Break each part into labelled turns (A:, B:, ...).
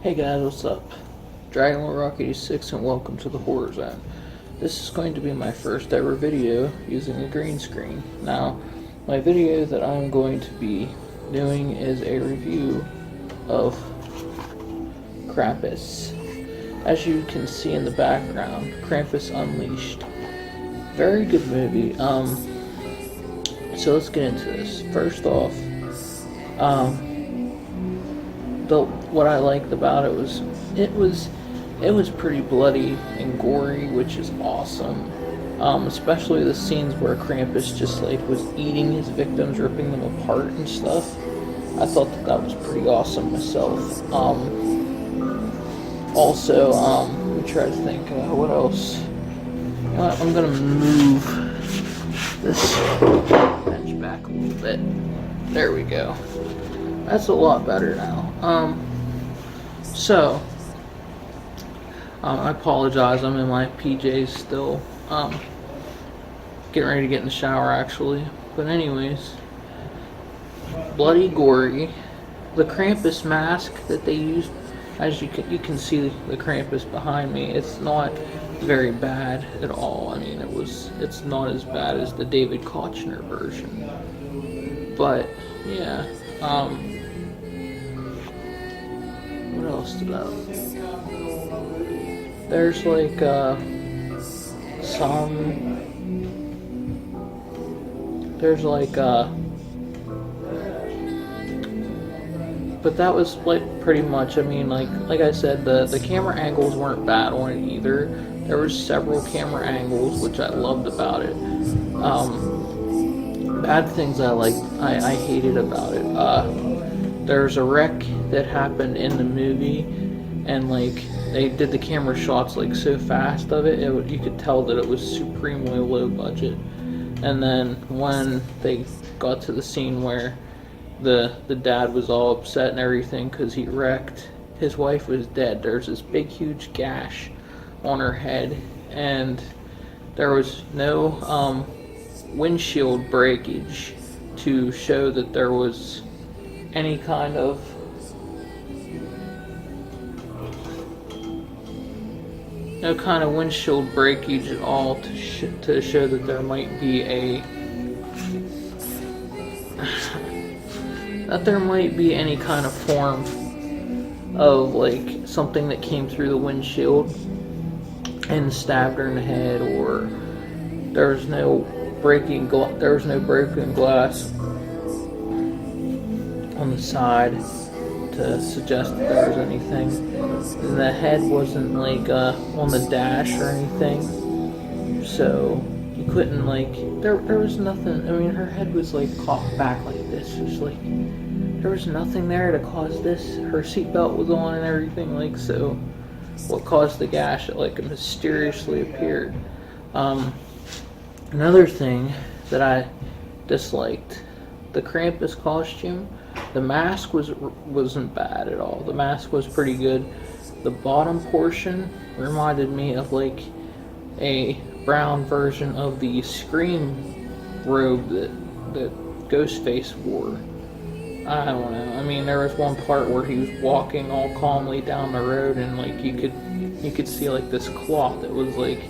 A: Hey guys, what's up? Dragon Lord Rock 86 and welcome to the Horror Zone. This is going to be my first ever video using a green screen. Now, my video that I'm going to be doing is a review of Krampus. As you can see in the background, Krampus Unleashed. Very good movie. So let's get into this. First off, what I liked about it was it was pretty bloody and gory, which is awesome. Especially the scenes where Krampus just like was eating his victims, ripping them apart and stuff. I thought that was pretty awesome myself. Also, let me try to think what else. You know what, I'm gonna move this bench back a little bit. There we go. That's a lot better now. I apologize, I'm in my PJs still, getting ready to get in the shower actually, but anyways, bloody gory. The Krampus mask that they used, as you can see the Krampus behind me, it's not very bad at all. I mean, it's not as bad as the David Koechner version, but yeah, what else did I like? There's like but that was like pretty much, I mean, like I said, the camera angles weren't bad on it either. There was several camera angles which I loved about it. Bad things I hated about it. There's a wreck that happened in the movie, and like they did the camera shots like so fast of it, you could tell that it was supremely low budget. And then when they got to the scene where the dad was all upset and everything because he wrecked, his wife was dead. There's this big huge gash on her head, and there was no windshield breakage to show that there was any kind of windshield breakage at all to show that there might be any kind of form of like something that came through the windshield and stabbed her in the head, or there was no broken glass on the side to suggest that there was anything. And the head wasn't like on the dash or anything, so you couldn't like there was nothing. I mean, her head was like cocked back like this. It was like there was nothing there to cause this. Her seatbelt was on and everything, like, so what caused the gash? It like mysteriously appeared. Another thing that I disliked, the Krampus costume. The mask wasn't bad at all. The mask was pretty good. The bottom portion reminded me of like a brown version of the Scream robe that Ghostface wore. I don't know. I mean, there was one part where he was walking all calmly down the road, and like you could see like this cloth that was like,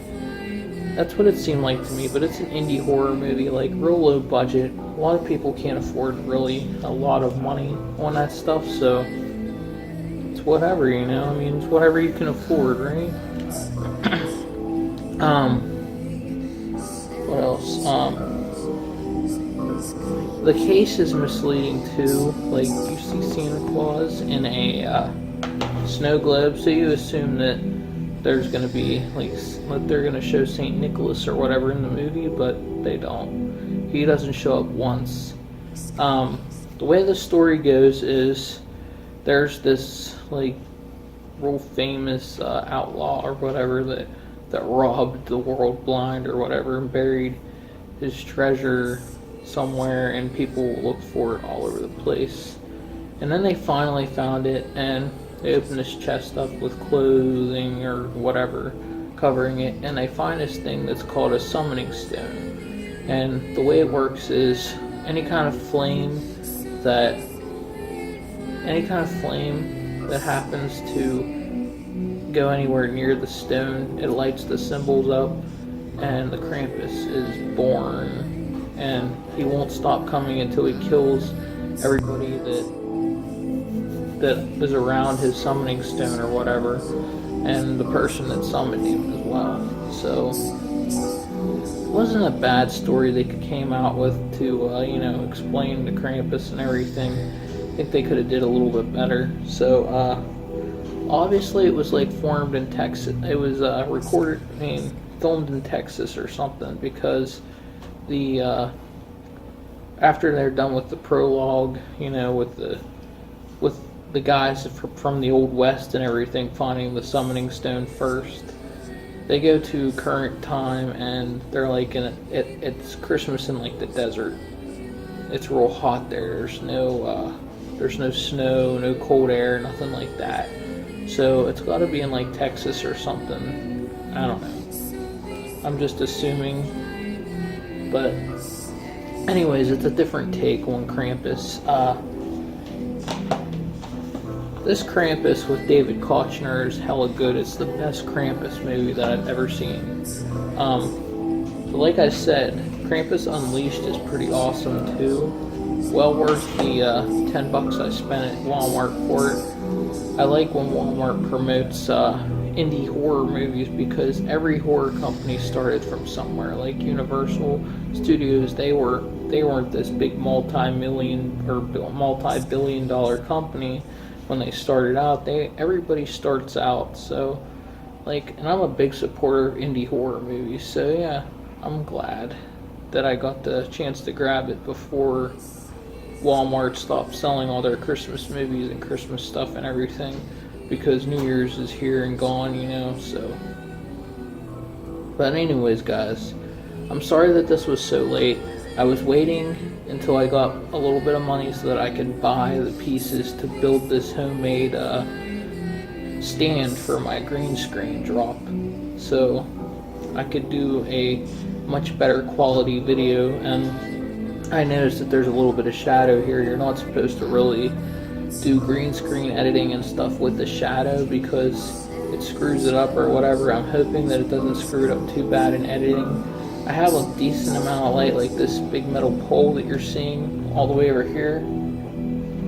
A: that's what it seemed like to me. But it's an indie horror movie, like real low budget. A lot of people can't afford really a lot of money on that stuff, so it's whatever, you know. I mean, it's whatever you can afford, right? What else? The case is misleading too. Like, you see Santa Claus in a snow globe, so you assume that there's gonna be like they're gonna show Saint Nicholas or whatever in the movie, but they don't. He doesn't show up once. The way the story goes is there's this like real famous outlaw or whatever that robbed the world blind or whatever and buried his treasure somewhere, and people look for it all over the place. And then they finally found it, and they open this chest up with clothing or whatever covering it, and they find this thing that's called a summoning stone. And the way it works is any kind of flame that happens to go anywhere near the stone, it lights the symbols up, and the Krampus is born, and he won't stop coming until he kills everybody that is around his summoning stone or whatever, and the person that summoned him as well. So it wasn't a bad story they came out with to explain the Krampus and everything. I think they could have did a little bit better. So obviously it was like formed in Texas. It was filmed in Texas or something, because the after they're done with the prologue, with the guys from the Old West and everything finding the summoning stone first, they go to current time, and they're like it's Christmas in like the desert. It's real hot there. There's no snow, no cold air, nothing like that. So it's got to be in like Texas or something. I don't know. I'm just assuming, but anyways, it's a different take on Krampus. This Krampus with David Koechner is hella good. It's the best Krampus movie that I've ever seen. But like I said, Krampus Unleashed is pretty awesome too. Well worth the $10 I spent at Walmart for it. I like when Walmart promotes indie horror movies, because every horror company started from somewhere. Like Universal Studios, they weren't this big multi-million or multi-billion dollar company when they started out. Everybody starts out. So and I'm a big supporter of indie horror movies. So yeah, I'm glad that I got the chance to grab it before Walmart stopped selling all their Christmas movies and Christmas stuff and everything, because New Year's is here and gone, so. But anyways, guys, I'm sorry that this was so late. I was waiting until I got a little bit of money so that I could buy the pieces to build this homemade stand for my green screen drop, so I could do a much better quality video. And I noticed that there's a little bit of shadow here. You're not supposed to really do green screen editing and stuff with the shadow, because it screws it up or whatever. I'm hoping that it doesn't screw it up too bad in editing. I have a decent amount of light, like this big metal pole that you're seeing all the way over here.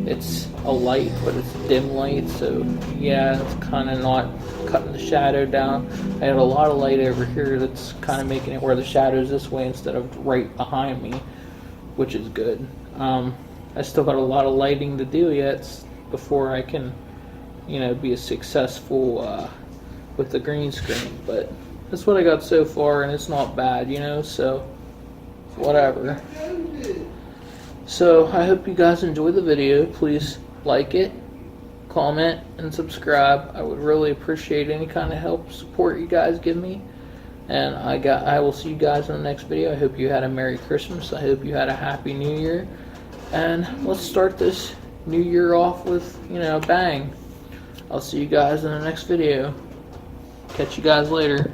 A: It's a light, but it's dim light, so yeah, it's kind of not cutting the shadow down. I have a lot of light over here that's kind of making it where the shadow's this way instead of right behind me, which is good. I still got a lot of lighting to do yet before I can, be successful with the green screen. But that's what I got so far, and it's not bad, so whatever. So I hope you guys enjoyed the video. Please like it, comment, and subscribe. I would really appreciate any kind of help, support you guys give me. And I will see you guys in the next video. I hope you had a Merry Christmas. I hope you had a Happy New Year. And let's start this new year off with, a bang. I'll see you guys in the next video. Catch you guys later.